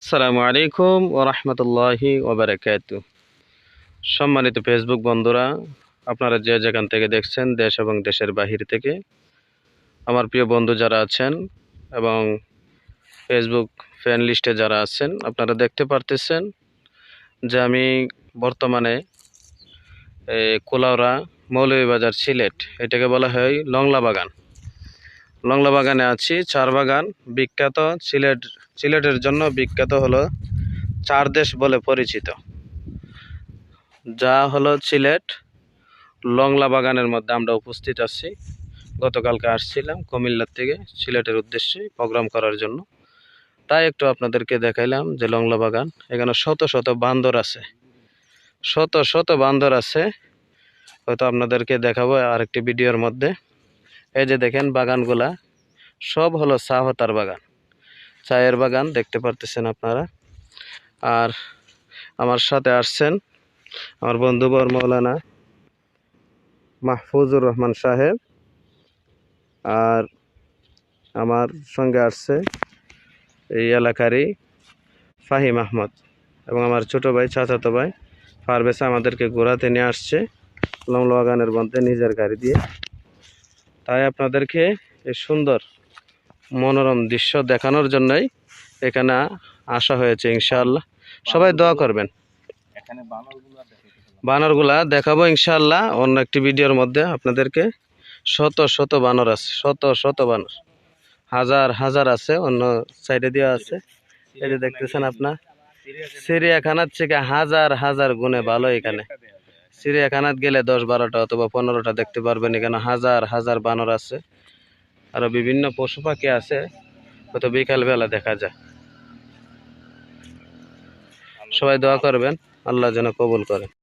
আসসালামু আলাইকুম ওয়া রাহমাতুল্লাহি ওয়া বারাকাতুহু। সম্মানিত ফেসবুক বন্ধুরা, আপনারা যে যেখান থেকে দেখছেন, দেশ এবং দেশের বাহির থেকে, আমার প্রিয় বন্ধু যারা আছেন এবং ফেসবুক ফ্রেন্ড লিস্টে যারা আছেন, আপনারা দেখতে পারতেছেন যে আমি বর্তমানে কুলাউড়া, মৌলভীবাজার, সিলেট, এটাকে বলা হয় লংলা বাগান। লংলা বাগানে আছি। চার বাগান বিখ্যাত, সিলেটের জন্য বিখ্যাত হলো চার দেশ বলে পরিচিত, যা হলো সিলেট। লংলা বাগানের মধ্যে আমরা উপস্থিত আছি। গতকালকে আসছিলাম কুমিল্লার থেকে সিলেটের উদ্দেশ্যে প্রোগ্রাম করার জন্য, তাই একটু আপনাদেরকে দেখাইলাম যে লংলা বাগান। এখানে শত শত বান্দর আছে, শত শত বান্দর আছে। হয়তো আপনাদেরকে দেখাবো আরেকটি ভিডিওর মধ্যে। এই যে দেখেন বাগানগুলা সব হলো চা পাতার বাগান, চায়ের বাগান দেখতে পারতেছেন আপনারা। আর আমার সাথে আসছেন আমার বন্ধুবর মৌলানা মাহফুজুর রহমান সাহেব, আর আমার সঙ্গে আসছে এই এলাকারই ফাহিম আহমদ এবং আমার ছোট ভাই, চাচাতো ভাই পারভেজ আমাদেরকে ঘোরাতে নিয়ে আসছে লংলা বাগানের মধ্যে নিজের গাড়ি দিয়ে। তাই আপনাদেরকে এই সুন্দর মনোরম দৃশ্য দেখানোর জন্যই এখানে আসা হয়েছে। ইনশাআল্লাহ সবাই দোয়া করবেন। বানরগুলা দেখাবো ইনশাআল্লাহ অন্য একটি ভিডিওর মধ্যে আপনাদেরকে। শত শত বানর আছে, শত শত বানর, হাজার হাজার আছে। অন্য সাইডে দেওয়া আছে, এই যে দেখতেছেন আপনার। চিড়িয়াখানার থেকে হাজার হাজার গুণে ভালো। এখানে চিড়িয়াখানাত গেলে 10-12টা অথবা 15টা দেখতে পারবেন, এখানে হাজার হাজার বানর আছে। আরো বিভিন্ন পশু পাখি আছে, হয়তো বিকাল বেলা দেখা যায়। সবাই দোয়া করবেন, আল্লাহ যেন কবুল করেন।